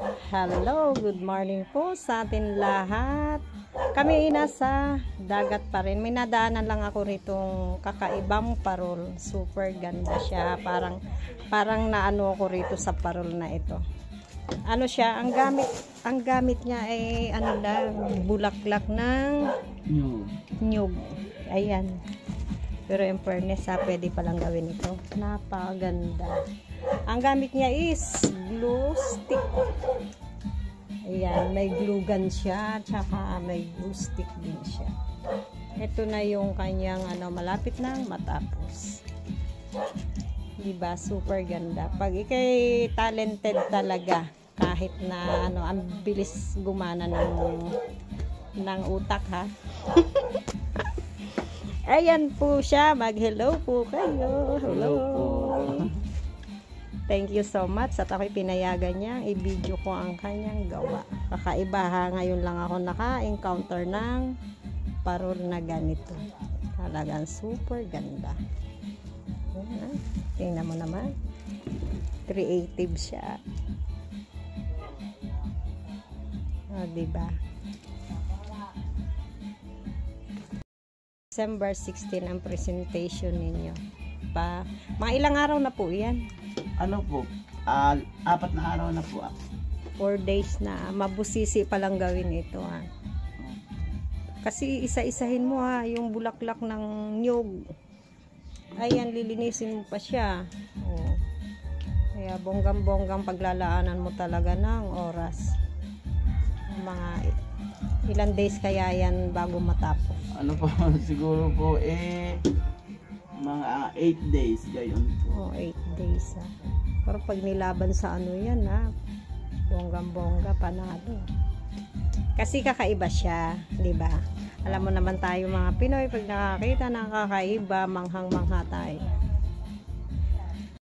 Hello, good morning po sa atin lahat. Kami ay nasa dagat pa rin. May nadaanan lang ako ritong kakaibang parol. Super ganda siya. Parang naano ako rito sa parol na ito. Ano siya, ang gamit niya ay ano lang, bulaklak ng nyug. Ayan. Pero in fairness, pwede palang gawin ito. Napakaganda. Ang gamit niya is glue stick. Ayan, may glue gun siya, tsaka may glue stick din siya. Ito na yung kanyang malapit nang matapos. Diba? Super ganda. Pag ikay talented talaga, kahit na ang bilis gumana ng utak, ha. Ayan po siya. Mag-hello po kayo. Hello po. Thank you so much at ako'y pinayagan niya i-video ko ang kanyang gawa. Kakaiba, ha. Ngayon lang ako naka-encounter ng parol na ganito. Talagang super ganda. Ayan. Tingnan mo naman. Creative siya. Diba? December 16 ang presentation ninyo. Mga ilang araw na po yan? Ano po? 4 na araw na po. 4 days na. Mabusisi palang gawin ito, ha. Kasi isa-isahin mo, ha, yung bulaklak ng nyug. Ayan, lilinisin mo pa siya. Oh. Kaya bonggang-bonggang paglalaanan mo talaga ng oras. Mga ilang days kaya yan bago matapos? Ano po, siguro po mga 8 days gayon po. 8 days, ha. Pero pag nilaban sa yan, ha, bonggang-bongga, panalo. Kasi kakaiba siya, di ba? Alam mo naman tayo mga Pinoy, pag nakakita ng kakaiba, manghang-mangha tayo.